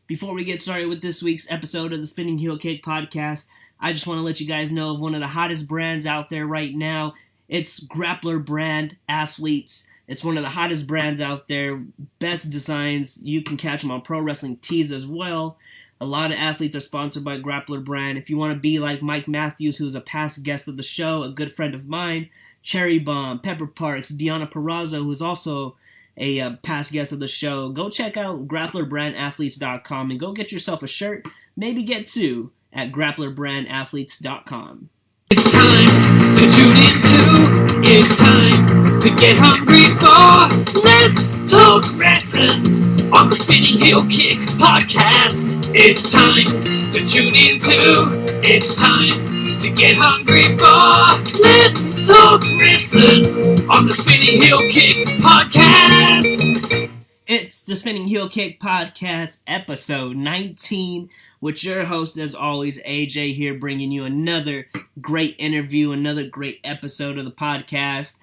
Before we get started with this week's episode of the Spinning Heel Kick podcast, I just want to let you guys know of one of the hottest brands out there right now. It's Grappler Brand Athletes. It's one of the hottest brands out there. Best designs. You can catch them on Pro Wrestling Tees as well. A lot of athletes are sponsored by Grappler Brand. If you want to be like Mike Matthews, who's a past guest of the show, a good friend of mine, Cherry Bomb, Pepper Parks, Deanna Perrazzo, who's also a past guest of the show, go check out grapplerbrandathletes.com and go get yourself a shirt, maybe get two, at grapplerbrandathletes.com. It's time to tune into, it's time to get hungry for Let's Talk Wrestling on the Spinning Heel Kick podcast. It's time to tune into, it's time to get hungry for Let's Talk Wrestling on the Spinning Heel Kick podcast. It's the Spinning Heel Kick podcast, episode 19, with your host, as always, AJ here, bringing you another great interview, another great episode of the podcast.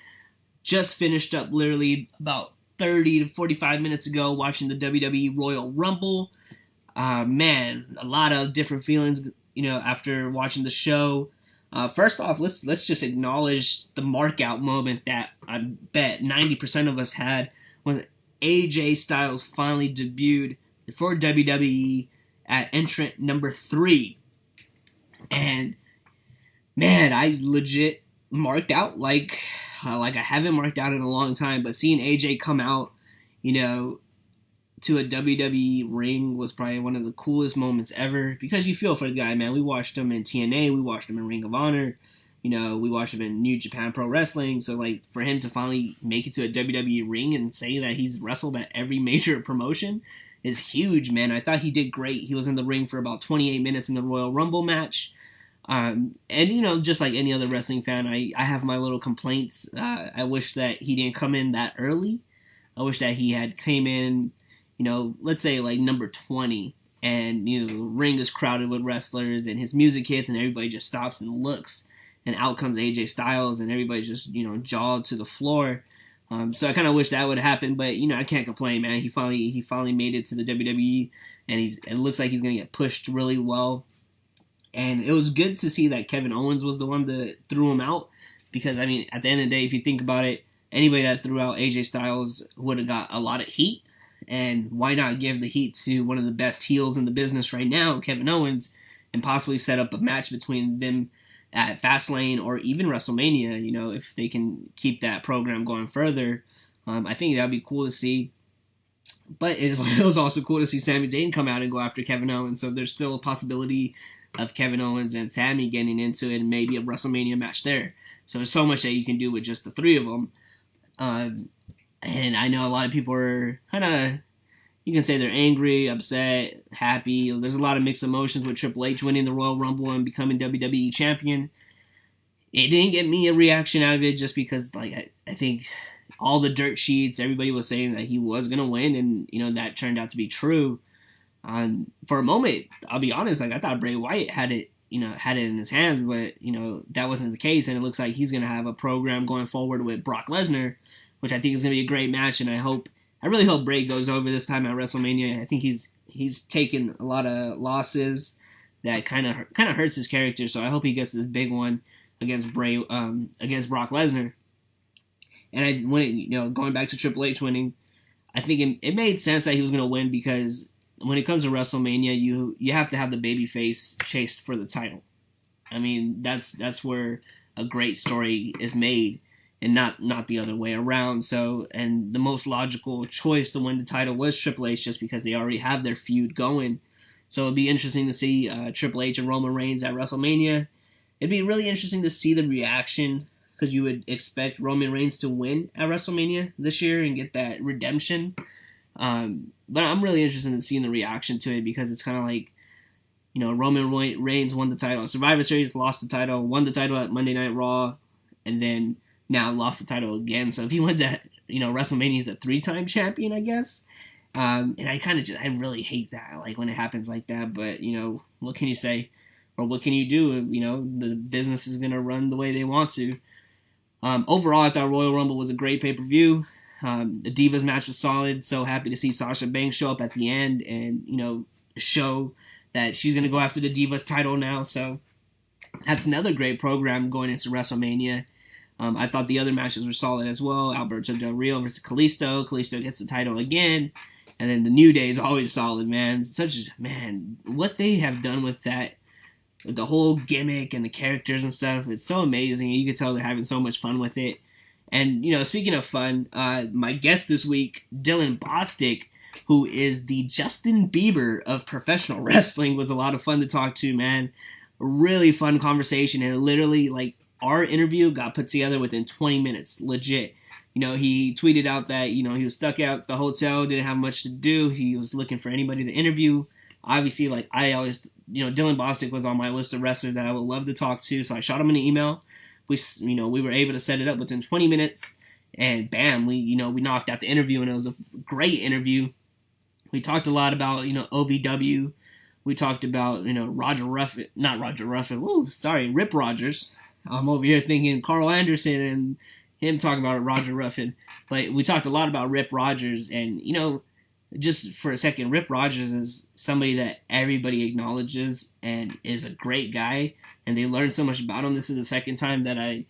Just finished up literally about 30 to 45 minutes ago watching the WWE Royal Rumble. Man, a lot of different feelings, after watching the show. First off, let's just acknowledge the markout moment that I bet 90% of us had when AJ Styles finally debuted for WWE at entrant number 3. And man, I legit marked out like I haven't marked out in a long time. But seeing AJ come out, to a WWE ring was probably one of the coolest moments ever, because you feel for the guy, man. We watched him in TNA, we watched him in Ring of Honor, we watched him in New Japan Pro Wrestling. So for him to finally make it to a WWE ring and say that he's wrestled at every major promotion is huge, man. I thought he did great. He was in the ring for about 28 minutes in the Royal Rumble match. And just like any other wrestling fan, I have my little complaints. I wish that he didn't come in that early. I wish that he had came in, let's say like number 20, and the ring is crowded with wrestlers and his music hits and everybody just stops and looks, and out comes AJ Styles and everybody's just jawed to the floor. So I kind of wish that would happen, but I can't complain, man. He finally made it to the WWE, and it looks like he's gonna get pushed really well. And it was good to see that Kevin Owens was the one that threw him out, because at the end of the day, if you think about it, anybody that threw out AJ Styles would have got a lot of heat. And why not give the heat to one of the best heels in the business right now, Kevin Owens, and possibly set up a match between them at Fastlane or even WrestleMania, if they can keep that program going further. I think that would be cool to see. But it was also cool to see Sami Zayn come out and go after Kevin Owens. So there's still a possibility of Kevin Owens and Sami getting into it and maybe a WrestleMania match there. So there's so much that you can do with just the three of them. And I know a lot of people are kind of, you can say they're angry, upset, happy. There's a lot of mixed emotions with Triple H winning the Royal Rumble and becoming WWE champion. It didn't get me a reaction out of it, just because I think all the dirt sheets, everybody was saying that he was going to win, and that turned out to be true. For a moment, I'll be honest, I thought Bray Wyatt had it in his hands, but that wasn't the case, and it looks like he's going to have a program going forward with Brock Lesnar, which I think is going to be a great match, and I really hope Bray goes over this time at WrestleMania. I think he's taken a lot of losses that kind of hurts his character, so I hope he gets this big one against against Brock Lesnar. And going back to Triple H winning, I think it made sense that he was going to win, because when it comes to WrestleMania, you have to have the babyface chased for the title. That's where a great story is made, and not the other way around. So, and the most logical choice to win the title was Triple H, just because they already have their feud going. So it'd be interesting to see Triple H and Roman Reigns at WrestleMania. It'd be really interesting to see the reaction, because you would expect Roman Reigns to win at WrestleMania this year and get that redemption. But I'm really interested in seeing the reaction to it, because it's kind of like, Roman Reigns won the title at Survivor Series, lost the title, won the title at Monday Night Raw, and then now lost the title again. So if he wins at, WrestleMania, he's a 3-time champion, I guess. And I really hate that, when it happens like that. But, what can you say? Or what can you do? The business is going to run the way they want to. Overall, I thought Royal Rumble was a great pay-per-view. The Divas match was solid. So happy to see Sasha Banks show up at the end and, show that she's going to go after the Divas title now. So that's another great program going into WrestleMania. I thought the other matches were solid as well. Alberto Del Rio versus Kalisto. Kalisto gets the title again. And then the New Day is always solid, man. What they have done with that, with the whole gimmick and the characters and stuff, it's so amazing. You can tell they're having so much fun with it. And, speaking of fun, my guest this week, Dylan Bostic, who is the Justin Bieber of professional wrestling, was a lot of fun to talk to, man. Really fun conversation. And literally, our interview got put together within 20 minutes, legit. He tweeted out that, he was stuck at the hotel, didn't have much to do. He was looking for anybody to interview. Obviously, I always, Dylan Bostic was on my list of wrestlers that I would love to talk to. So I shot him an email. We were able to set it up within 20 minutes. And bam, we knocked out the interview, and it was a great interview. We talked a lot about, OVW. We talked about, Rip Rogers. I'm over here thinking Carl Anderson and him talking about Roger Ruffin. But we talked a lot about Rip Rogers. And, just for a second, Rip Rogers is somebody that everybody acknowledges and is a great guy. And they learned so much about him. This is the second time that I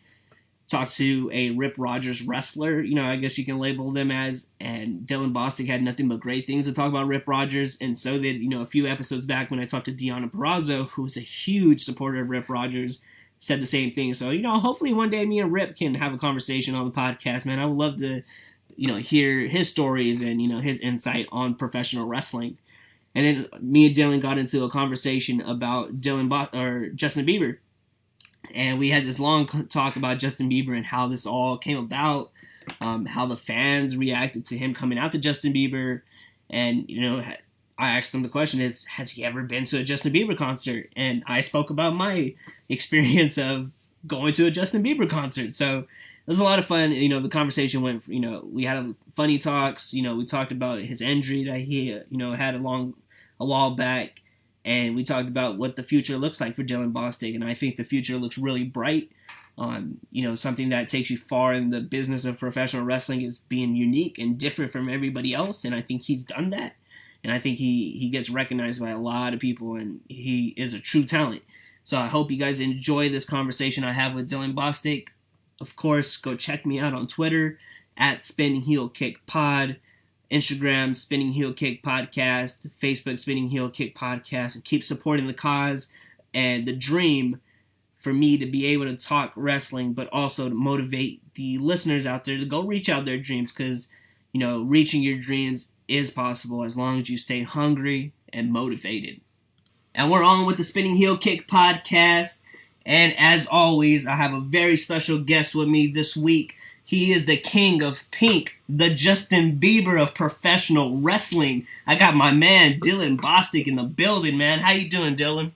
talked to a Rip Rogers wrestler, I guess you can label them as. And Dylan Bostic had nothing but great things to talk about Rip Rogers. And so did, a few episodes back when I talked to Deanna Purrazzo, who's a huge supporter of Rip Rogers, said the same thing. So, hopefully one day me and Rip can have a conversation on the podcast, man. I would love to, hear his stories and, his insight on professional wrestling. And then me and Dylan got into a conversation about Justin Bieber. And we had this long talk about Justin Bieber and how this all came about, how the fans reacted to him coming out to Justin Bieber. And, I asked him the question has he ever been to a Justin Bieber concert? And I spoke about my experience of going to a Justin Bieber concert. So it was a lot of fun. The conversation went, we had funny talks. We talked about his injury that he, had a while back. And we talked about what the future looks like for Dylan Bostic. And I think the future looks really bright. Something that takes you far in the business of professional wrestling is being unique and different from everybody else. And I think he's done that. And I think he gets recognized by a lot of people, and he is a true talent. So I hope you guys enjoy this conversation I have with Dylan Bostic. Of course, go check me out on Twitter at Spinning Heel Kick Pod, Instagram Spinning Heel Kick Podcast, Facebook Spinning Heel Kick Podcast, and keep supporting the cause and the dream for me to be able to talk wrestling, but also to motivate the listeners out there to go reach out their dreams, because, reaching your dreams is possible as long as you stay hungry and motivated. And we're on with the Spinning Heel Kick Podcast. And as always, I have a very special guest with me this week. He is the king of pink, the Justin Bieber of professional wrestling. I got my man Dylan Bostic in the building, man. How you doing, Dylan?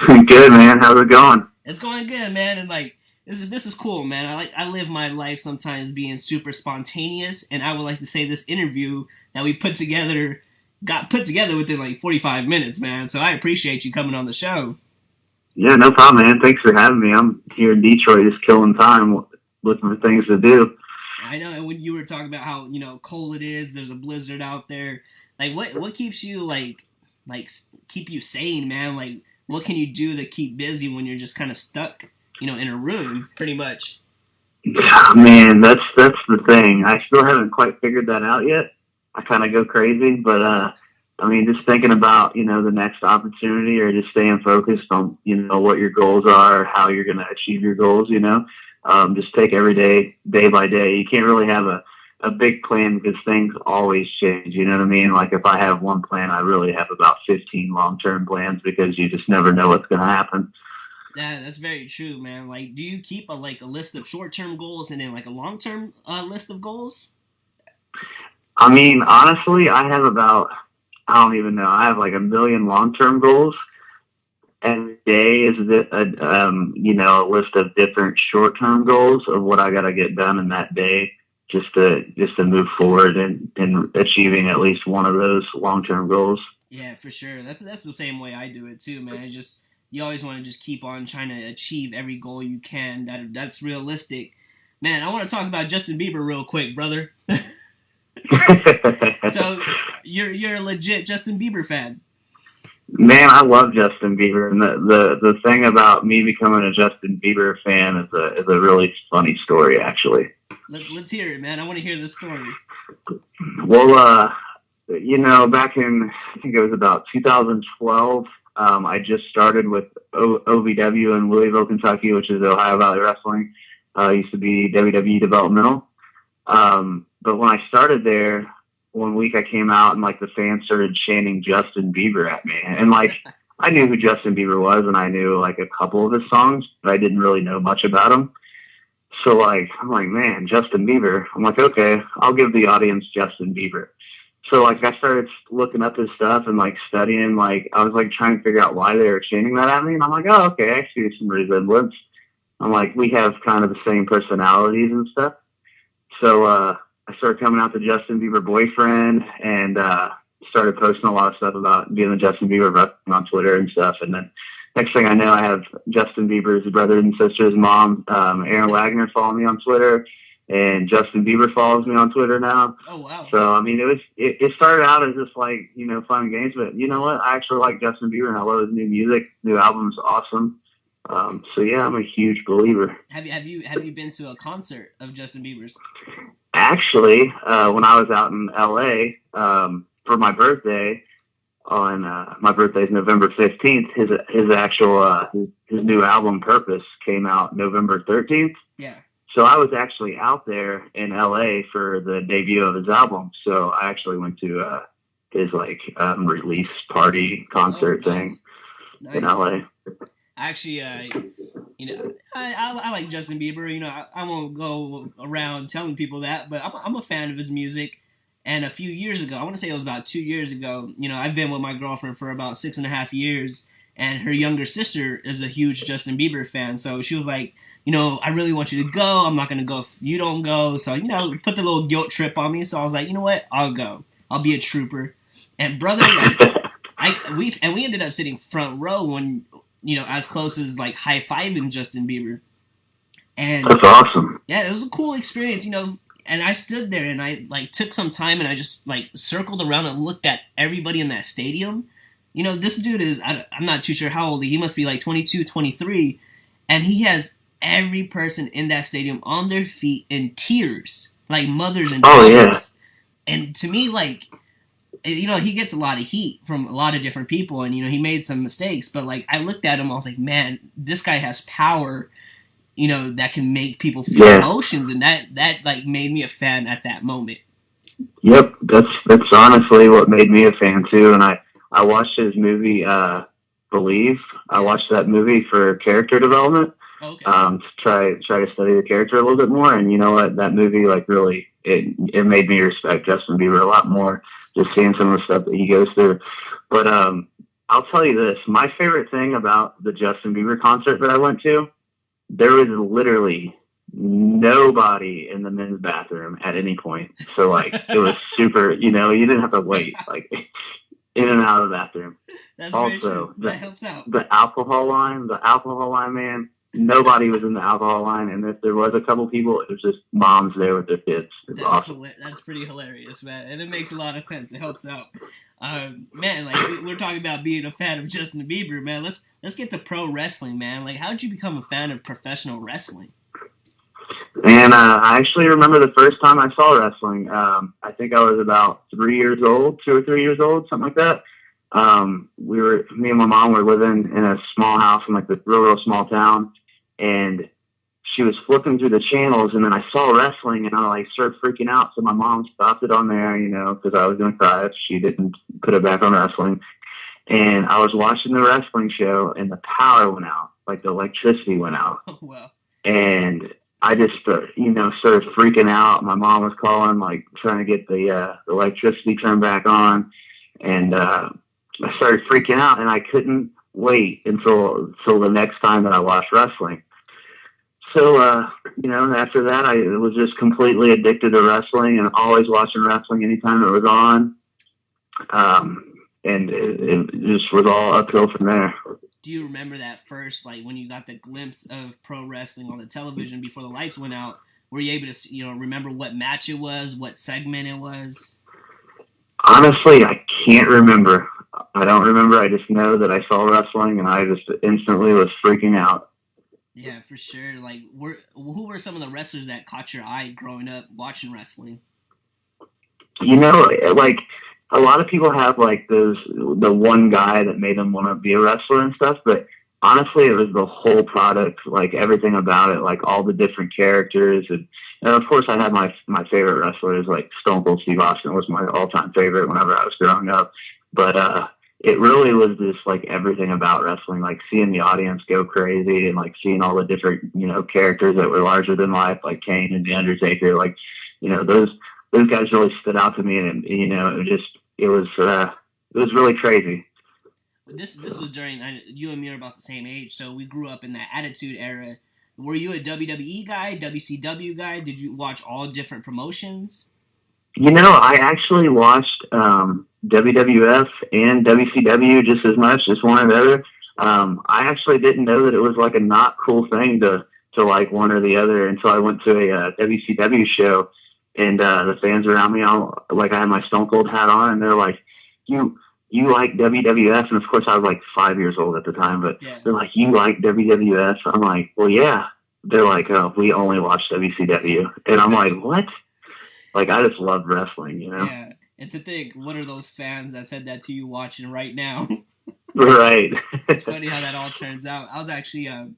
Good, man. How's it going? It's going good, man. And this is cool, man. I live my life sometimes being super spontaneous, and I would like to say this interview that we got put together within 45 minutes, man. So I appreciate you coming on the show. Yeah, no problem, man. Thanks for having me. I'm here in Detroit just killing time, looking for things to do. I know, and when you were talking about how, cold it is, there's a blizzard out there. What keeps you, keep you sane, man? What can you do to keep busy when you're just kind of stuck, in a room, pretty much? Yeah, man, that's the thing. I still haven't quite figured that out yet. I kind of go crazy, but, just thinking about, the next opportunity, or just staying focused on, what your goals are, how you're going to achieve your goals, just take every day by day. You can't really have a big plan because things always change. You know what I mean? If I have one plan, I really have about 15 long-term plans, because you just never know what's going to happen. Yeah, that's very true, man. Do you keep a list of short-term goals and then a long-term list of goals? Honestly, I have I don't even know. I have a million long-term goals. Every day is a list of different short-term goals of what I got to get done in that day, just to move forward and achieving at least one of those long-term goals. Yeah, for sure. That's the same way I do it too, man. It's just, you always want to just keep on trying to achieve every goal you can. That's realistic. Man, I want to talk about Justin Bieber real quick, brother. So you're a legit Justin Bieber fan. Man, I love Justin Bieber, and the thing about me becoming a Justin Bieber fan is a really funny story, actually. Let's hear it, man. I want to hear the story. Well, back in I think it was about 2012. I just started with OVW in Louisville, Kentucky, which is Ohio Valley Wrestling. Used to be WWE Developmental. But when I started there, one week I came out and like the fans started chanting Justin Bieber at me, and like I knew who Justin Bieber was, and I knew like a couple of his songs, but I didn't really know much about him. So like I'm like, man, Justin Bieber. I'm like, okay, I'll give the audience Justin Bieber. So like I started looking up his stuff and like studying. Like I was like trying to figure out why they were chanting that at me, and I'm like, oh, okay, I see some resemblance. I'm like, we have kind of the same personalities and stuff. So I started coming out to Justin Bieber boyfriend and started posting a lot of stuff about being a Justin Bieber wrestling on Twitter and stuff. And then next thing I know, I have Justin Bieber's brothers and sisters' mom, Aaron Wagner, follow me on Twitter, and Justin Bieber follows me on Twitter now. Oh wow! So I mean, it started out as just like fun and games, but you know what? I actually like Justin Bieber and I love his new music. New album is awesome. So yeah, I'm a huge believer. Have you been to a concert of Justin Bieber's? Actually, when I was out in LA for my birthday, on my birthday is November 15th. His actual his new album Purpose came out November 13th. Yeah. So I was actually out there in LA for the debut of his album. So I actually went to his like release party concert thing in LA. Actually, I like Justin Bieber. I won't go around telling people that, but I'm a fan of his music. And a few years ago, I want to say it was about 2 years ago, I've been with my girlfriend for about 6.5 years, and her younger sister is a huge Justin Bieber fan. So she was like, I really want you to go. I'm not going to go if you don't go. So, put the little guilt trip on me. So I was like, you know what? I'll go. I'll be a trooper. And brother, we ended up sitting front row when, as close as like high-fiving Justin Bieber. And that's awesome. Yeah, it was a cool experience, and I stood there and I like took some time and I just like circled around and looked at everybody in that stadium. This dude is, I'm not too sure how old he must be like 22, 23, and he has every person in that stadium on their feet in tears, like mothers and daughters. Yeah. And to me, like, he gets a lot of heat from a lot of different people, and he made some mistakes, but like I looked at him, I was like, man, this guy has power, that can make people feel emotions, and that like made me a fan at that moment. Yep, that's honestly what made me a fan too. And I watched his movie Believe. I watched that movie for character development. Okay. To try to study the character a little bit more, and you know what, that movie like really it made me respect Justin Bieber a lot more, just seeing some of the stuff that he goes through. But I'll tell you this, my favorite thing about the Justin Bieber concert that I went to, there was literally nobody in the men's bathroom at any point. So like it was super, you didn't have to wait like in and out of the bathroom. That's also that helps out. The alcohol line, man, nobody was in the alcohol line, and if there was a couple people, it was just moms there with their kids. It's awesome. That's pretty hilarious, man, and it makes a lot of sense. It helps out. Man, like we're talking about being a fan of Justin Bieber, man. Let's get to pro wrestling, man. Like, how did you become a fan of professional wrestling? And I actually remember the first time I saw wrestling. I think I was about 3 years old, 2 or 3 years old, something like that. Me and my mom were living in a small house in like this real small town, and she was flipping through the channels, and then I saw wrestling, and I like started freaking out. So my mom stopped it on there, because I was going to cry if she didn't put it back on wrestling. And I was watching the wrestling show, and the power went out, like the electricity went out. Oh, wow. And I just, started freaking out. My mom was calling, like trying to get the electricity turned back on, and I started freaking out, and I couldn't wait until the next time that I watched wrestling. So, after that, I was just completely addicted to wrestling and always watching wrestling anytime it was on. And it just was all uphill from there. Do you remember that first, like, when you got the glimpse of pro wrestling on the television before the lights went out? Were you able to, remember what match it was, what segment it was? Honestly, I can't remember. I don't remember. I just know that I saw wrestling and I just instantly was freaking out. Yeah, for sure. Like, who were some of the wrestlers that caught your eye growing up watching wrestling? You know, like a lot of people have like the one guy that made them want to be a wrestler and stuff, but honestly, it was the whole product, like everything about it, like all the different characters, and of course, I had my favorite wrestlers, like Stone Cold Steve Austin was my all time favorite whenever I was growing up, but it really was just like everything about wrestling, like seeing the audience go crazy and like seeing all the different characters that were larger than life, like Kane and the Undertaker, like those guys really stood out to me, and it was really crazy. This was during you and me are about the same age, so we grew up in that Attitude Era. Were you a WWE guy, WCW guy? Did you watch all different promotions? I actually watched WWF and WCW just as much as one or the other. I actually didn't know that it was like a not cool thing to like one or the other until I went to a WCW show, and the fans around me, I had my Stone Cold hat on, and they're like, "You like WWF?" And of course, I was like 5 years old at the time, but Yeah. they're like, "You like WWF?" I'm like, "Well, yeah." They're like, "Oh, we only watch WCW," and I'm like, "What?" Like, I just love wrestling, Yeah. And to think, what are those fans that said that to you watching right now? Right. It's funny how that all turns out. I was actually, I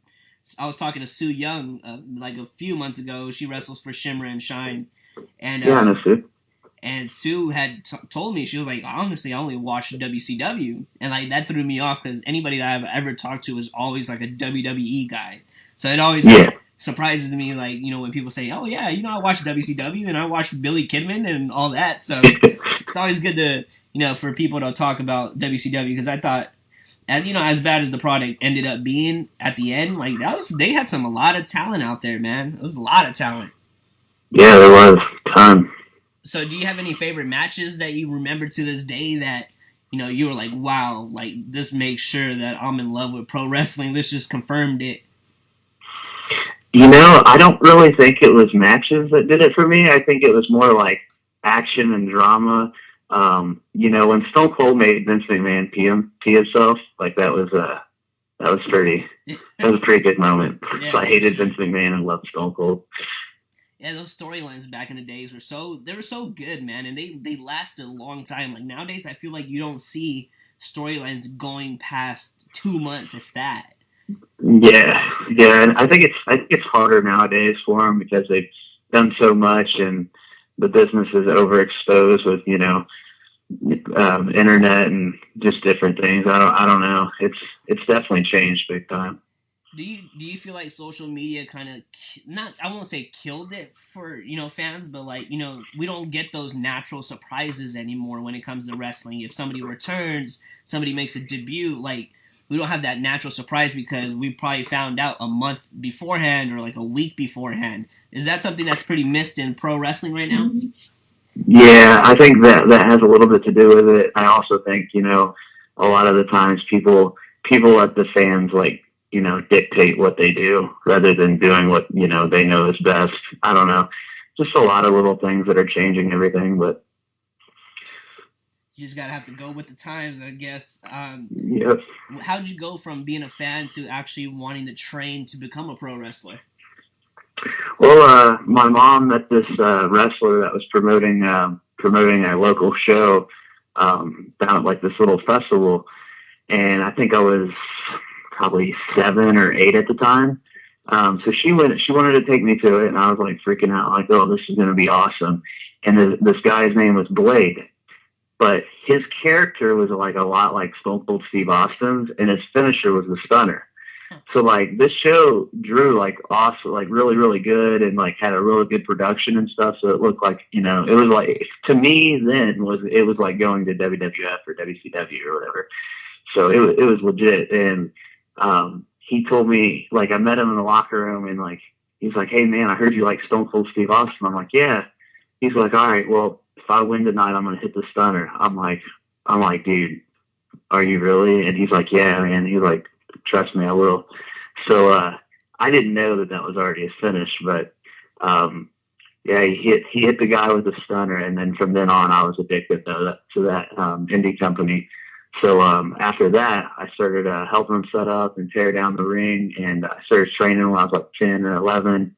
was talking to Sue Young like a few months ago. She wrestles for Shimmer and Shine, and Yeah, no, Sue. and Sue had told me, she was like, honestly, I only watched WCW, and like that threw me off because anybody that I've ever talked to was always like a WWE guy. So it always surprises me, like, when people say, "Oh yeah, I watched WCW and I watched Billy Kidman and all that." So it's always good to for people to talk about WCW, because I thought, as bad as the product ended up being at the end, like they had a lot of talent out there, man. It was a lot of talent. Yeah, there was a ton. So do you have any favorite matches that you remember to this day that you were like, wow, like this makes sure that I'm in love with pro wrestling? This just confirmed it. I don't really think it was matches that did it for me. I think it was more like action and drama. When Stone Cold made Vince McMahon pee himself, like that was pretty. That was a pretty good moment. Yeah, So I hated Vince McMahon and loved Stone Cold. Yeah, those storylines back in the days were so good, man, and they lasted a long time. Like nowadays, I feel like you don't see storylines going past 2 months, if that. Yeah, and I think it's harder nowadays for them because they've done so much, and the business is overexposed with internet and just different things. I don't know. It's definitely changed big time. Do you feel like social media kind of not, I won't say killed it for fans, but like we don't get those natural surprises anymore when it comes to wrestling. If somebody returns, somebody makes a debut, like we don't have that natural surprise because we probably found out a month beforehand or like a week beforehand. Is that something that's pretty missed in pro wrestling right now? Yeah, I think that has a little bit to do with it. I also think a lot of the times people let the fans like dictate what they do rather than doing what they know is best. I don't know, just a lot of little things that are changing everything, but you just gotta have to go with the times, I guess. Yep. How'd you go from being a fan to actually wanting to train to become a pro wrestler? Well, my mom met this wrestler that was promoting a local show down at like this little festival, and I think I was probably 7 or 8 at the time. So she wanted to take me to it, and I was like freaking out, like, "Oh, this is going to be awesome!" And this guy's name was Blade, but his character was like a lot like Stone Cold Steve Austin's, and his finisher was the stunner. So like this show drew like awesome, like really, really good, and like had a really good production and stuff. So it looked like it was like, to me then it was like going to WWF or WCW or whatever. So it was legit. And he told me, like, I met him in the locker room, and like he's like, "Hey man, I heard you like Stone Cold Steve Austin." I'm like, "Yeah." He's like, "All right, well, if I win tonight, I'm gonna hit the stunner." I'm like, "Dude, are you really?" And he's like, "Yeah, man." He's like, "Trust me, I will." So I didn't know that was already a finish, but yeah, he hit the guy with the stunner, and then from then on, I was addicted to that indie company. So after that, I started helping them set up and tear down the ring, and I started training when I was like 10 or 11.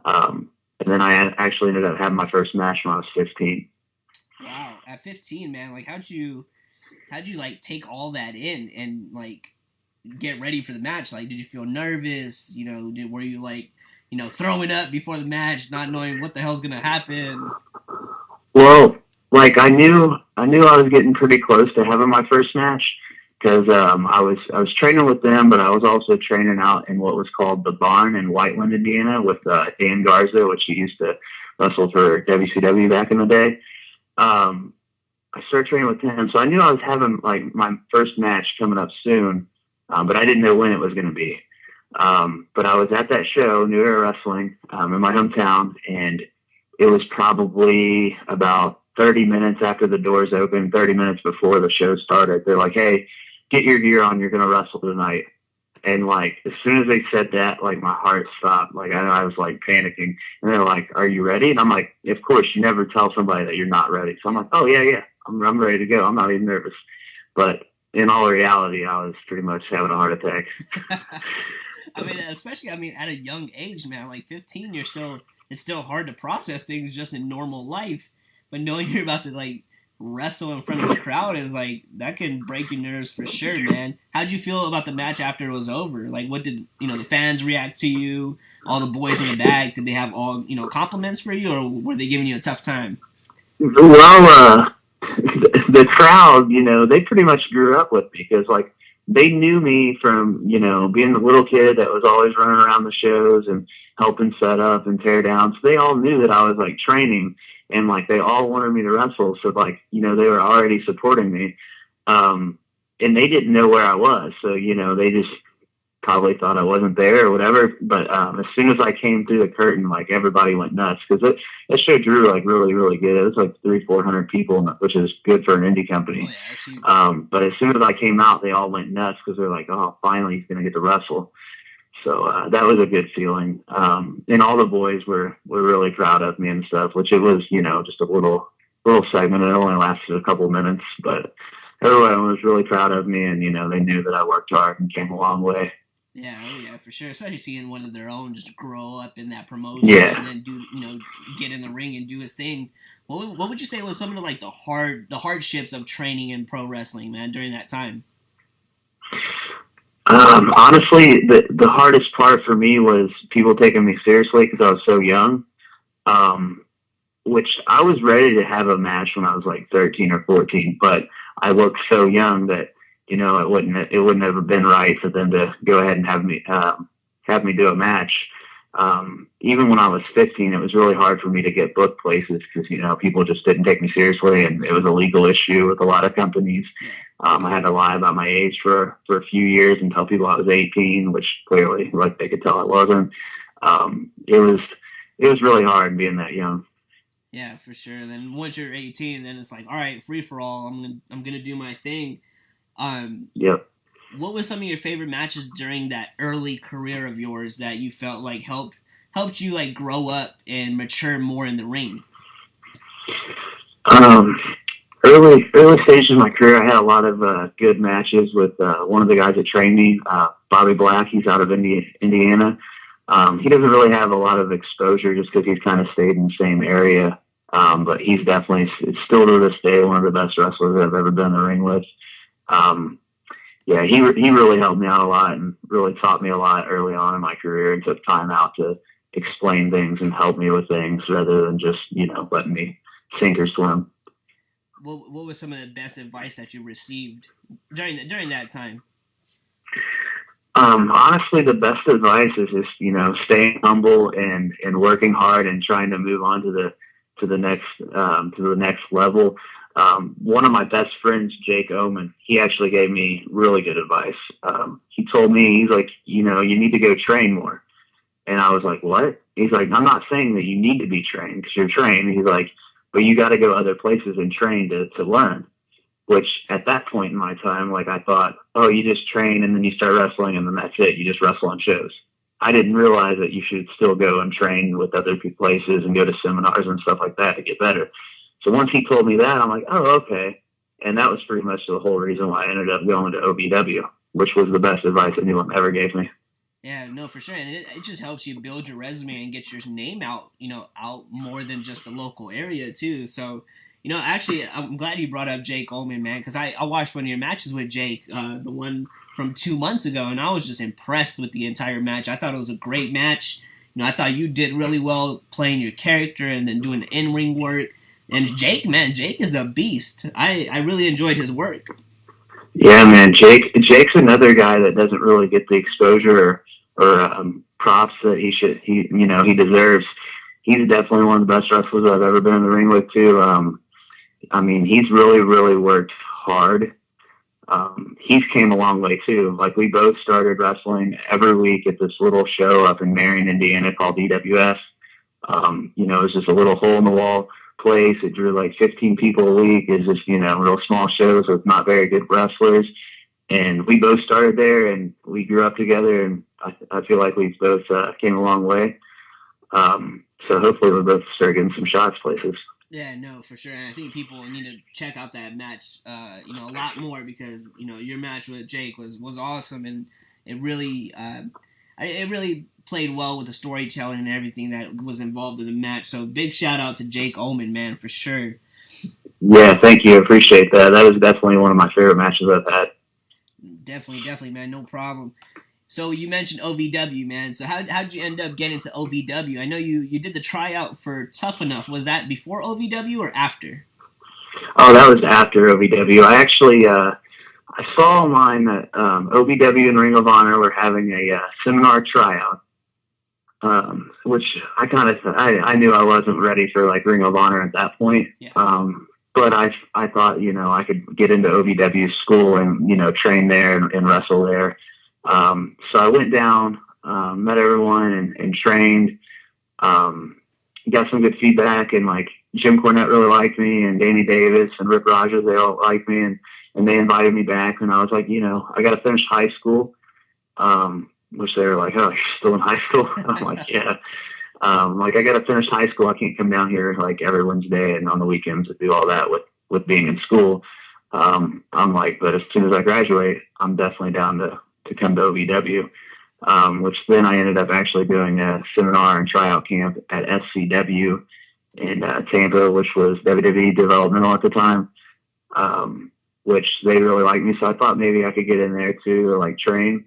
And then I actually ended up having my first match when I was 15. Wow, at 15, man, like how'd you like take all that in and like get ready for the match? Like, did you feel nervous? You know, were you like, you know, throwing up before the match, not knowing what the hell's gonna happen? Well, like I knew I was getting pretty close to having my first match because I was training with them, but I was also training out in what was called the Barn in Whiteland, Indiana, with Dan Garza, which he used to wrestle for WCW back in the day. Um, I started training with him, so I knew I was having like my first match coming up soon, but I didn't know when it was going to be. But I was at that show, New Era Wrestling, in my hometown, and it was probably about 30 minutes after the doors opened, 30 minutes before the show started. They're like, "Hey, get your gear on. You're going to wrestle tonight." And like, as soon as they said that, like my heart stopped. Like I was like panicking, and they're like, "Are you ready?" And I'm like, "Of course, you never tell somebody that you're not ready." So I'm like, "Oh yeah, yeah, I'm ready to go. I'm not even nervous." But in all reality, I was pretty much having a heart attack. I mean, especially, I mean, at a young age, man, like 15, it's still hard to process things just in normal life. But knowing you're about to, like, wrestle in front of a crowd is, like, that can break your nerves for sure, man. How'd you feel about the match after it was over? Like, what did, you know, the fans react to you? All the boys in the back, did they have all, you know, compliments for you, or were they giving you a tough time? Well, the crowd, you know, they pretty much grew up with me because, like, they knew me from, you know, being the little kid that was always running around the shows and helping set up and tear down. So they all knew that I was, like, training, and, like, they all wanted me to wrestle. So, like, you know, they were already supporting me. And they didn't know where I was. So, you know, they just probably thought I wasn't there or whatever. But as soon as I came through the curtain, like everybody went nuts because that show drew like really, really good. It was like 300-400 people, which is good for an indie company. Oh, yeah, But as soon as I came out, they all went nuts because they're like, "Oh, finally he's going to get to wrestle." So that was a good feeling. And all the boys were really proud of me and stuff, which it was, you know, just a little segment. It only lasted a couple minutes, but everyone was really proud of me, and, you know, they knew that I worked hard and came a long way. Yeah, oh yeah, for sure. Especially seeing one of their own just grow up in that promotion Yeah. and then do, you know, get in the ring and do his thing. What would you say was some of the like the hardships of training in pro wrestling, man, during that time? Honestly, the hardest part for me was people taking me seriously because I was so young. Um, which I was ready to have a match when I was like 13 or 14, but I looked so young that, you know, it wouldn't have been right for them to go ahead and have me do a match. Even when I was 15, it was really hard for me to get booked places because, you know, people just didn't take me seriously, and it was a legal issue with a lot of companies. I had to lie about my age for a few years and tell people I was 18, which clearly, like, they could tell I wasn't. It was really hard being that young. Yeah, for sure. And then once you're 18, then it's like, all right, free for all. I'm gonna do my thing. Um, Yep. what was some of your favorite matches during that early career of yours that you felt like helped you like grow up and mature more in the ring? Um, early stages of my career, I had a lot of good matches with one of the guys that trained me, Bobby Black. He's out of Indiana. He doesn't really have a lot of exposure just because he's kind of stayed in the same area. But he's definitely, it's still to this day, one of the best wrestlers I've ever been in the ring with. Um, yeah, he really helped me out a lot and really taught me a lot early on in my career and took time out to explain things and help me with things rather than just, you know, letting me sink or swim. What was some of the best advice that you received during that time? Honestly, the best advice is just, you know, staying humble and working hard and trying to move on to the next level. One of my best friends, Jake Oman, he actually gave me really good advice. He told me, he's like, you know, you need to go train more. And I was like, what? He's like, I'm not saying that you need to be trained because you're trained. He's like, but you got to go other places and train to learn. Which at that point in my time, like I thought, oh, you just train and then you start wrestling and then that's it. You just wrestle on shows. I didn't realize that you should still go and train with other places and go to seminars and stuff like that to get better. So once he told me that, I'm like, oh, okay. And that was pretty much the whole reason why I ended up going to OVW, which was the best advice anyone ever gave me. Yeah, no, for sure, and it just helps you build your resume and get your name out, out more than just the local area too. So, actually, I'm glad you brought up Jake Ullman, man, because I watched one of your matches with Jake, the one from 2 months ago, and I was just impressed with the entire match. I thought it was a great match. I thought you did really well playing your character and then doing the in-ring work. And Jake, man, Jake is a beast. I really enjoyed his work. Yeah, man, Jake's another guy that doesn't really get the exposure or props that he deserves. He's definitely one of the best wrestlers I've ever been in the ring with too. I mean, he's really, really worked hard. He's came a long way too. Like, we both started wrestling every week at this little show up in Marion, Indiana called DWS. It was just a little hole in the wall place. It drew like 15 people a week. It's just, real small shows with not very good wrestlers. And we both started there, and we grew up together, and I feel like we both came a long way. So hopefully we'll both start getting some shots places. Yeah, no, for sure. And I think people need to check out that match, a lot more, because, your match with Jake was awesome, and it really played well with the storytelling and everything that was involved in the match. So big shout out to Jake Ullman, man, for sure. Yeah, thank you. Appreciate that. That was definitely one of my favorite matches I've had. Definitely, man. No problem. So you mentioned OVW, man. So how'd you end up getting to OVW? I know you did the tryout for Tough Enough. Was that before OVW or after? Oh, that was after OVW. I actually I saw online that OVW and Ring of Honor were having a seminar tryout, which I knew I wasn't ready for like Ring of Honor at that point. Yeah. But I thought, I could get into OVW school and, train there and wrestle there. So I went down, met everyone and trained, got some good feedback, and like Jim Cornette really liked me, and Danny Davis and Rip Rogers, they all liked me, and they invited me back, and I was like, I got to finish high school, which they were like, oh, you're still in high school? I'm like, yeah. I got to finish high school. I can't come down here like every Wednesday and on the weekends to do all that with being in school. I'm like, but as soon as I graduate, I'm definitely down to come to OVW, which then I ended up actually doing a seminar and tryout camp at SCW in Tampa, which was WWE Developmental at the time, which they really liked me. So I thought maybe I could get in there too, to like train.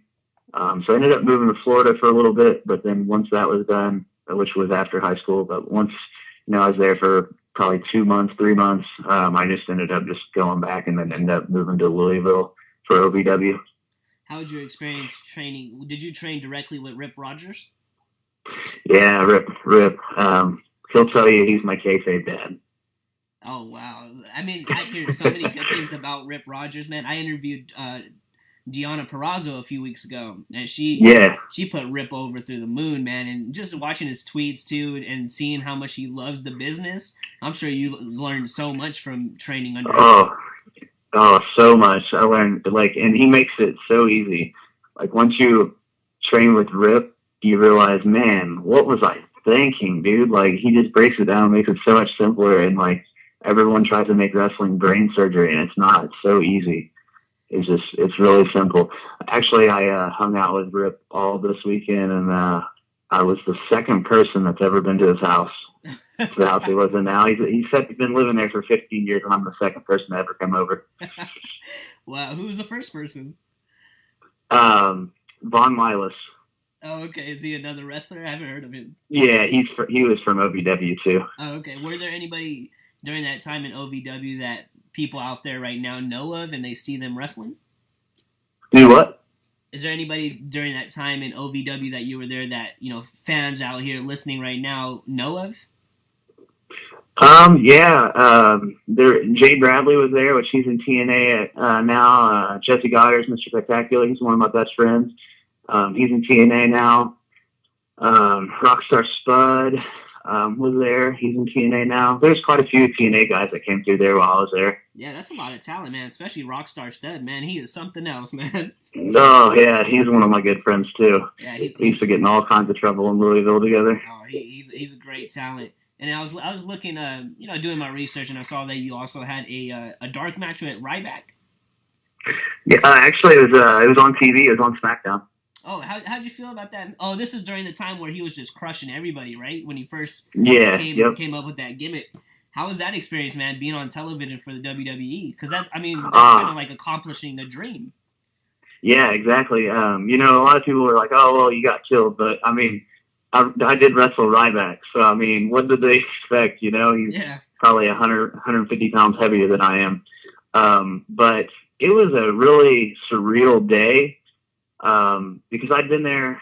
So I ended up moving to Florida for a little bit, but then once that was done, which was after high school, but once, I was there for probably 2 months, 3 months, I just ended up just going back and then ended up moving to Louisville for OVW. How was your experience training? Did you train directly with Rip Rogers? Yeah, Rip. He'll tell you he's my kayfabe dad. Oh, wow. I mean, I hear so many good things about Rip Rogers, man. I interviewed Deonna Purrazzo a few weeks ago, and she put Rip over through the moon, man. And just watching his tweets too, and seeing how much he loves the business, I'm sure you learned so much from training under him. Oh, so much. I learned, and he makes it so easy. Like, once you train with Rip, you realize, man, what was I thinking, dude? Like, he just breaks it down, makes it so much simpler, and like, everyone tries to make wrestling brain surgery, and it's not. It's so easy. It's really simple. Actually, I hung out with Rip all this weekend, and I was the second person that's ever been to his house. The house he lives in now. He said he's been living there for 15 years, and I'm the second person to ever come over. Wow, who was the first person? Von Milas. Oh, okay. Is he another wrestler? I haven't heard of him. Yeah, he was from OVW too. Oh, okay. Were there anybody during that time in OVW that people out there right now know of and they see them wrestling? Do what? Is there anybody during that time in OVW that you were there that, fans out here listening right now know of? Jay Bradley was there, which he's in TNA now. Jesse Goddard's Mr. Spectacular. He's one of my best friends. He's in TNA now. Rockstar Spud was there. He's in TNA now. There's quite a few TNA guys that came through there while I was there. Yeah, that's a lot of talent, man. Especially Rockstar Spud, man. He is something else, man. Oh, yeah. He's one of my good friends, too. Yeah, we used to get in all kinds of trouble in Louisville together. Oh, he's a great talent. And I was looking, doing my research, and I saw that you also had a dark match with Ryback. Yeah, actually, it was on TV. It was on SmackDown. Oh, how'd you feel about that? Oh, this is during the time where he was just crushing everybody, right? When he first Yeah, yep. came up with that gimmick. How was that experience, man? Being on television for the WWE? Because that's kind of like accomplishing a dream. Yeah, exactly. A lot of people were like, "Oh, well, you got killed," but I mean, I did wrestle Ryback, so I mean, what did they expect? He's probably 150 pounds heavier than I am. But it was a really surreal day because I'd been there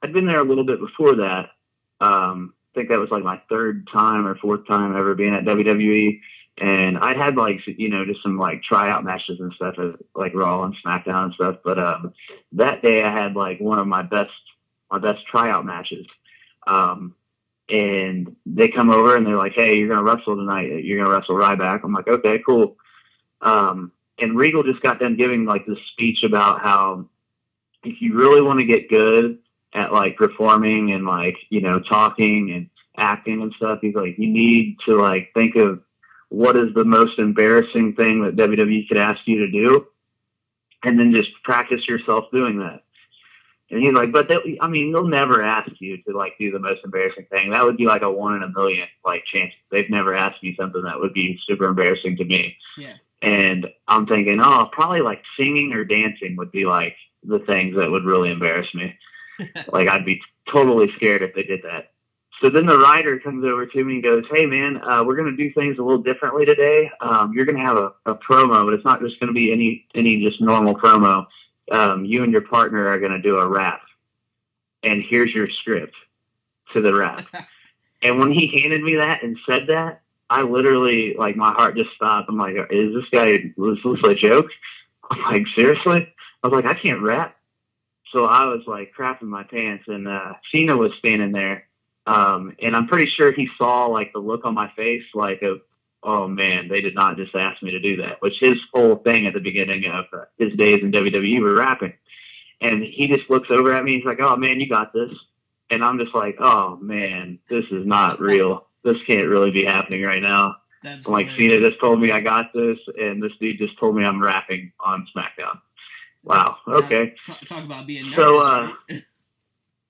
a little bit before that. I think that was like my third time or fourth time ever being at WWE. And I'd had just some like tryout matches and stuff at like Raw and SmackDown and stuff. But that day I had like one of my best tryout matches. And they come over and they're like, "Hey, you're going to wrestle tonight. You're going to wrestle Ryback." I'm like, "Okay, cool." And Regal just got done giving like this speech about how if you really want to get good at like performing and like, talking and acting and stuff, he's like, you need to like think of what is the most embarrassing thing that WWE could ask you to do, and then just practice yourself doing that. And he's like, but they'll never ask you to like do the most embarrassing thing. That would be like a 1 in a million like chance. They've never asked me something that would be super embarrassing to me. Yeah. And I'm thinking, probably like singing or dancing would be like the things that would really embarrass me. Like I'd be totally scared if they did that. So then the writer comes over to me and goes, "Hey man, we're going to do things a little differently today. You're going to have a promo, but it's not just going to be any just normal promo. You and your partner are going to do a rap, and here's your script to the rap." And when he handed me that and said that, I literally, like, my heart just stopped. I'm like, was this a joke? I'm like, seriously? I was like, I can't rap. So I was like crapping my pants, and Cena was standing there. And I'm pretty sure he saw like the look on my face, like, oh man, they did not just ask me to do that, which his whole thing at the beginning of his days in WWE were rapping. And he just looks over at me. He's like, "Oh man, you got this." And I'm just like, "Oh man, this is not real. This can't really be happening right now." That's I'm like, Cena just told me I got this, and this dude just told me I'm rapping on SmackDown. Wow. Okay. Talk about being nervous. So, right?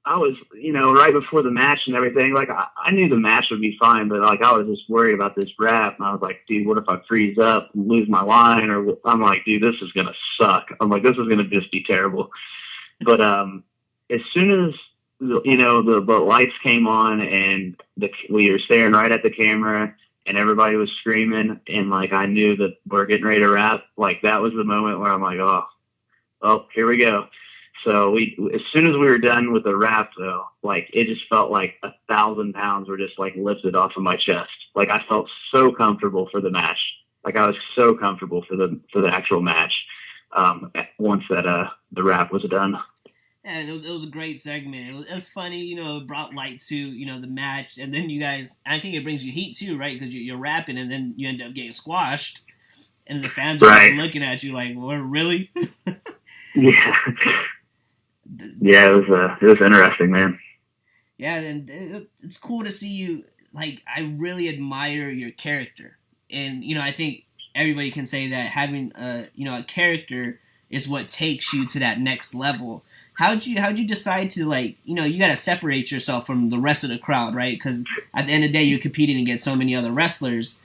I was, right before the match and everything, like, I knew the match would be fine, but, like, I was just worried about this rap, and I was like, dude, what if I freeze up and lose my line? Or I'm like, dude, this is going to suck. I'm like, this is going to just be terrible. But as soon as, the lights came on and we were staring right at the camera and everybody was screaming, and, like, I knew that we're getting ready to rap, like, that was the moment where I'm like, oh, here we go. So as soon as we were done with the rap, though, like, it just felt like 1,000 pounds were just like lifted off of my chest. Like, I felt so comfortable for the match. Like, I was so comfortable for the actual match. Once that the rap was done. Yeah, it was a great segment. It was funny, it brought light to, the match. And then you guys, I think it brings you heat too, right? Because you're rapping and then you end up getting squashed. And the fans are just looking at you like, "What, really?" Yeah. Yeah, it was interesting, man. Yeah, and it's cool to see you. Like, I really admire your character. And, I think everybody can say that having a character is what takes you to that next level. How'd you decide to, like, you got to separate yourself from the rest of the crowd, right? Because at the end of the day, you're competing against so many other wrestlers.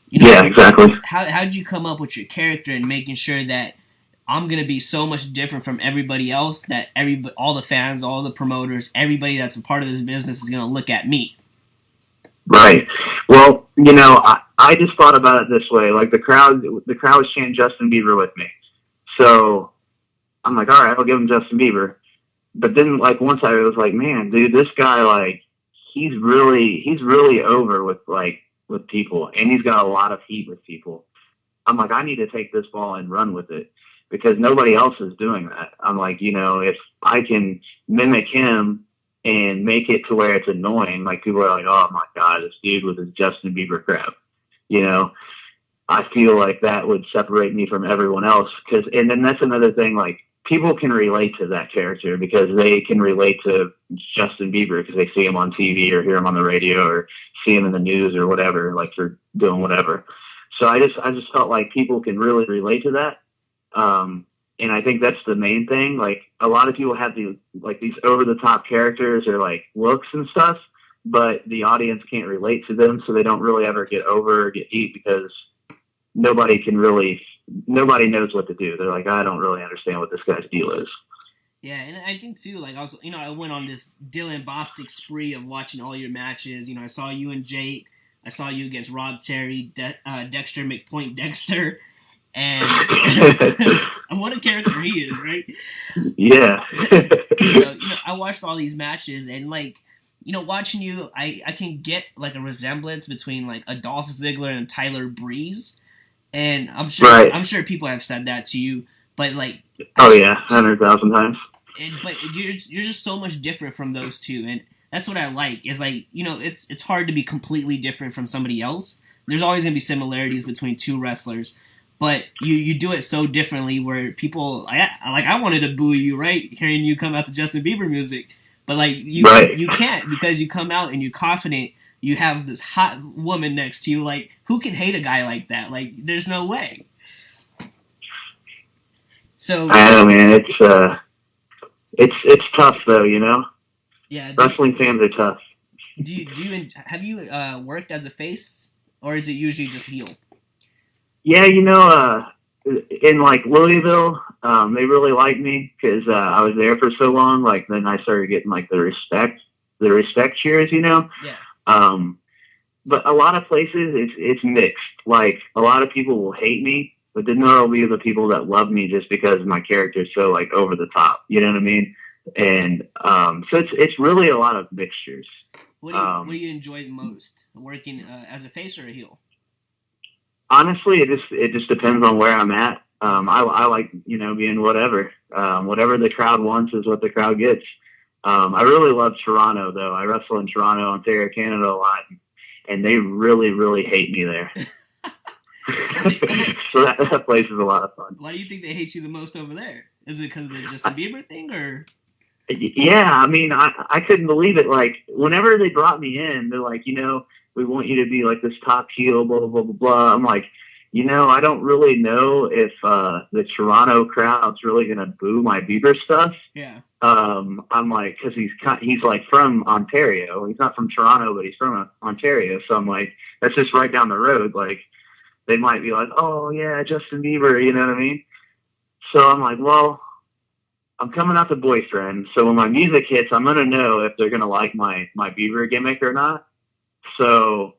Yeah, exactly. How'd you come up with your character and making sure that I'm going to be so much different from everybody else that all the fans, all the promoters, everybody that's a part of this business is going to look at me? Right. Well, I just thought about it this way. Like, the crowd was chanting Justin Bieber with me. So I'm like, all right, I'll give him Justin Bieber. But then, like, once I was like, man, dude, this guy, like, he's really over with people, and he's got a lot of heat with people. I'm like, I need to take this ball and run with it, because nobody else is doing that. I'm like, if I can mimic him and make it to where it's annoying, like, people are like, "Oh my God, this dude with his Justin Bieber crap." I feel like that would separate me from everyone else. And then that's another thing, like, people can relate to that character because they can relate to Justin Bieber because they see him on TV or hear him on the radio or see him in the news or whatever, like they're doing whatever. So I just felt like people can really relate to that. And I think that's the main thing. Like a lot of people have these over the top characters or like looks and stuff, but the audience can't relate to them. So they don't really ever get over or get heat because nobody knows what to do. They're like, I don't really understand what this guy's deal is. Yeah, and I think too, like I went on this Dylan Bostic spree of watching all your matches. I saw you and Jake. I saw you against Rob Terry, Dexter McPoint Dexter, and what a character he is, right? Yeah. So I watched all these matches, and like watching you, I can get like a resemblance between like a Dolph Ziggler and Tyler Breeze, and I'm sure people have said that to you, but like 100,000 times. But you're just so much different from those two, and that's what I like. Is like it's hard to be completely different from somebody else. There's always gonna be similarities between two wrestlers, but you do it so differently where people I wanted to boo you, right, hearing you come out to Justin Bieber music, but like you can't because you come out and you're confident. You have this hot woman next to you. Like who can hate a guy like that? Like there's no way. So I know, man. It's tough though, Yeah. Wrestling fans are tough. Have you worked as a face, or is it usually just heel? Yeah, in like Louisville, they really liked me because I was there for so long. Like then I started getting like the respect cheers, Yeah. But a lot of places it's mixed. Like a lot of people will hate me, but then there will be the people that love me just because my character is so like over the top. You know what I mean? And so it's really a lot of mixtures. What do you enjoy the most, working as a face or a heel? Honestly, it just depends on where I'm at. I like being whatever the crowd wants is what the crowd gets. I really love Toronto though. I wrestle in Toronto, Ontario, Canada a lot, and they really, really hate me there. So that place is a lot of fun. Why do you think they hate you the most over there? Is it because of the Justin Bieber thing, or? Yeah, I mean, I couldn't believe it. Like, whenever they brought me in, they're like, we want you to be like this top heel, blah, blah, blah, blah, blah. I'm like, I don't really know if the Toronto crowd's really going to boo my Bieber stuff. Yeah. I'm like, because he's like from Ontario. He's not from Toronto, but he's from Ontario. So I'm like, that's just right down the road. Like, they might be like, oh, yeah, Justin Bieber, you know what I mean? So I'm like, well, I'm coming out to boyfriend. So when my music hits, I'm going to know if they're going to like my Bieber gimmick or not. So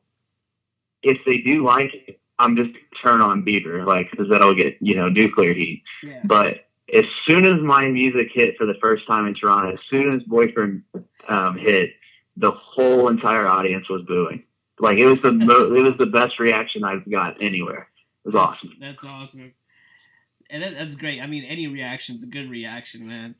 if they do like it, I'm just turn on Bieber, like, because that'll get, nuclear heat. Yeah. But as soon as my music hit for the first time in Toronto, as soon as boyfriend hit, the whole entire audience was booing. Like it was the best reaction I've got anywhere. It was awesome. That's awesome. And that's great. I mean, any reaction's a good reaction, man.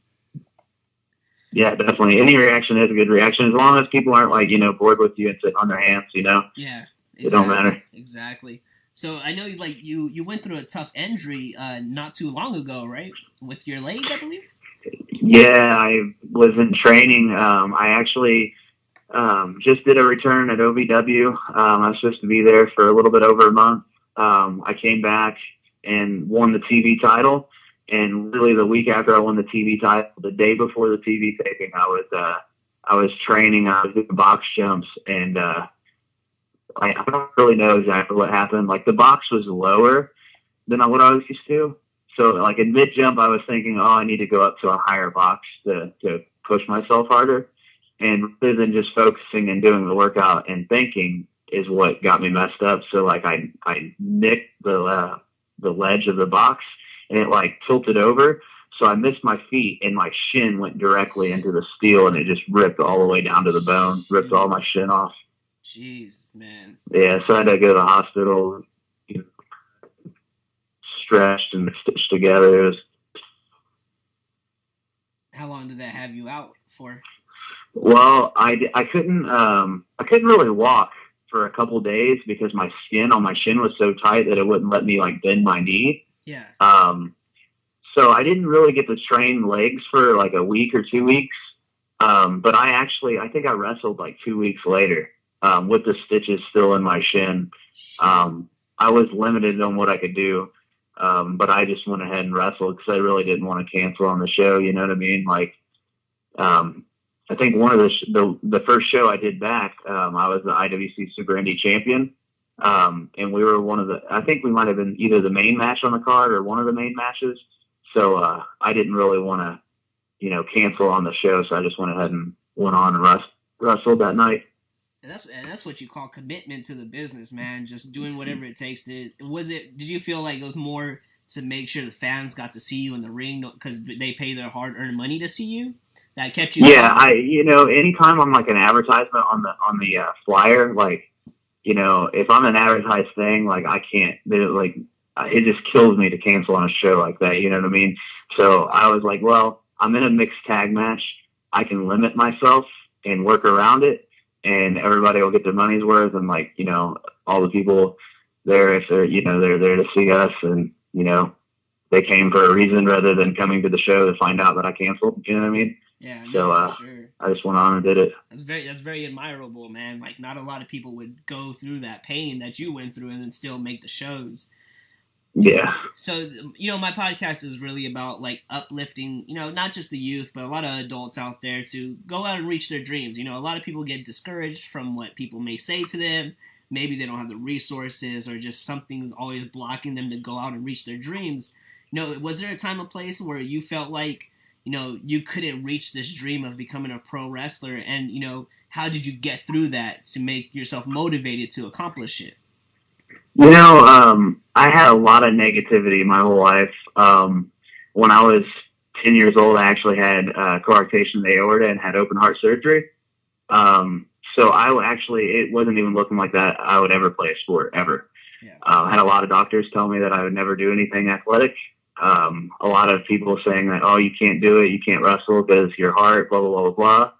Yeah, definitely. Any reaction is a good reaction as long as people aren't like, bored with you and sitting on their hands, Yeah, exactly. It don't matter. Exactly. So I know you went through a tough injury not too long ago, right? With your leg, I believe. Yeah, I was in training. I actually just did a return at OVW. I was supposed to be there for a little bit over a month. I came back and won the TV title. And really the week after I won the TV title, the day before the TV taping, I was training. I was doing box jumps, and I don't really know exactly what happened. Like the box was lower than what I was used to. So like in mid jump, I was thinking, oh, I need to go up to a higher box to push myself harder. And rather than just focusing and doing the workout and thinking is what got me messed up. So like I nicked the ledge of the box and it like tilted over. So I missed my feet and my shin went directly into the steel and it just ripped all the way down to the bone, ripped all my shin off. Jeez, man. Yeah, so I had to go to the hospital, stretched and stitched together. How long did that have you out for? Well, I couldn't really walk for a couple days because my skin on my shin was so tight that it wouldn't let me like bend my knee. Yeah. So I didn't really get to train legs for like a week or 2 weeks. But I think I wrestled like 2 weeks later, with the stitches still in my shin. I was limited on what I could do. But I just went ahead and wrestled because I really didn't want to cancel on the show. You know what I mean? Like, I think one of the first show I did back, I was the IWC Super Indie champion. And we were I think we might have been either the main match on the card or one of the main matches. So, I didn't really want to, cancel on the show. So I just went ahead and went on and wrestled that night. And that's what you call commitment to the business, man. Just doing whatever it takes to. Did you feel like it was more to make sure the fans got to see you in the ring because they pay their hard-earned money to see you? That kept you. Yeah, anytime I'm like an advertisement on the flyer, like, if I'm an advertised thing, like I can't. It just kills me to cancel on a show like that. You know what I mean? So I was like, well, I'm in a mixed tag match. I can limit myself and work around it, and everybody will get their money's worth. And like, all the people there, if they're, they're there to see us, and they came for a reason rather than coming to the show to find out that I canceled. You know what I mean? Yeah. So for sure. I just went on and did it. That's very admirable, man. Like, not a lot of people would go through that pain that you went through and then still make the shows. Yeah. So, my podcast is really about, like, uplifting, not just the youth, but a lot of adults out there to go out and reach their dreams. A lot of people get discouraged from what people may say to them. Maybe they don't have the resources, or just something's always blocking them to go out and reach their dreams. Was there a time or place where you felt like, you couldn't reach this dream of becoming a pro wrestler? And, how did you get through that to make yourself motivated to accomplish it? I had a lot of negativity my whole life. When I was 10 years old, I actually had coarctation of the aorta and had open heart surgery. So it wasn't even looking like that I would ever play a sport, ever. Yeah. I had a lot of doctors tell me that I would never do anything athletic. A lot of people saying that, oh, you can't do it, you can't wrestle because your heart, blah, blah, blah,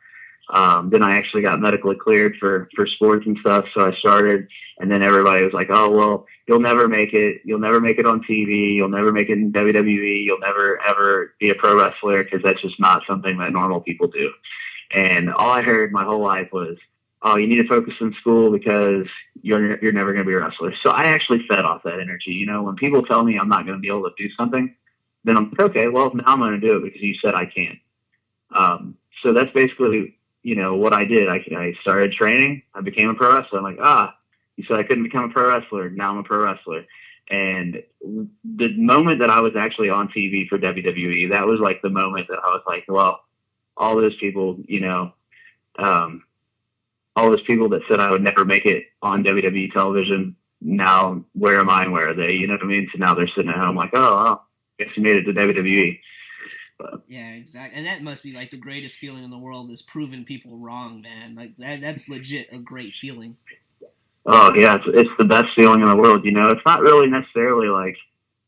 blah. Then I actually got medically cleared for sports and stuff, so I started. And then everybody was like, oh, well, you'll never make it. You'll never make it on TV. You'll never make it in WWE. You'll never, ever be a pro wrestler because that's just not something that normal people do. And all I heard my whole life was, oh, you need to focus in school because you're never going to be a wrestler. So I actually fed off that energy. When people tell me I'm not going to be able to do something, then I'm like, okay, well, now I'm going to do it because you said I can. So that's basically, what I did. I started training. I became a pro wrestler. I'm like, you said I couldn't become a pro wrestler. Now I'm a pro wrestler. And the moment that I was actually on TV for WWE, that was like the moment that I was like, well, all those people, all those people that said I would never make it on WWE television, now where am I and where are they? You know what I mean? So now they're sitting at home like, oh, guess you made it to WWE. But, yeah, exactly. And that must be like the greatest feeling in the world, is proving people wrong, man. Like that's legit a great feeling. Oh yeah, it's the best feeling in the world. It's not really necessarily like,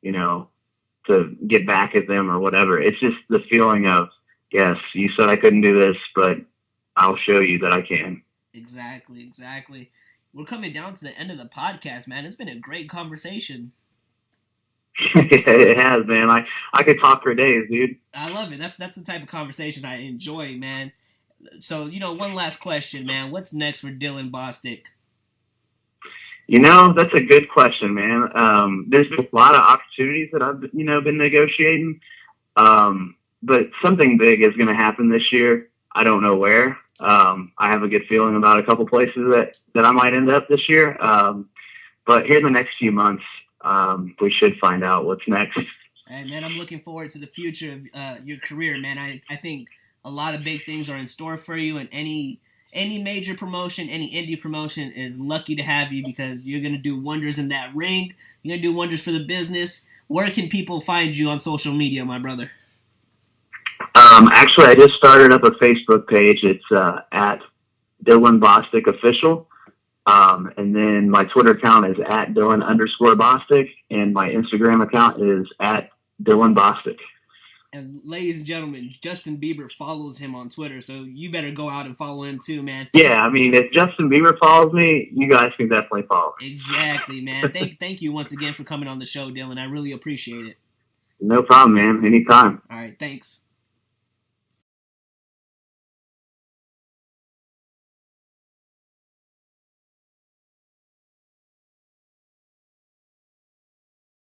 to get back at them or whatever. It's just the feeling of, yes, you said I couldn't do this, but I'll show you that I can. Exactly. We're coming down to the end of the podcast, man. It's been a great conversation. It has, man. I could talk for days, dude. I love it. That's the type of conversation I enjoy, man. So, one last question, man. What's next for Dylan Bostic? That's a good question, man. There's been a lot of opportunities that I've, been negotiating. But something big is going to happen this year. I don't know where. I have a good feeling about a couple places that I might end up this year. But here in the next few months, we should find out what's next. And man, I'm looking forward to the future of your career, man. I think a lot of big things are in store for you, and any major promotion, any indie promotion is lucky to have you, because you're going to do wonders in that ring. You're going to do wonders for the business. Where can people find you on social media, my brother? Actually, I just started up a Facebook page. It's at Dylan Bostic Official. And then my Twitter account is at Dylan_Bostic. And my Instagram account is at Dylan Bostic. And ladies and gentlemen, Justin Bieber follows him on Twitter, so you better go out and follow him too, man. Yeah, I mean, if Justin Bieber follows me, you guys can definitely follow. Exactly, man. Thank you once again for coming on the show, Dylan. I really appreciate it. No problem, man. Anytime. All right, thanks.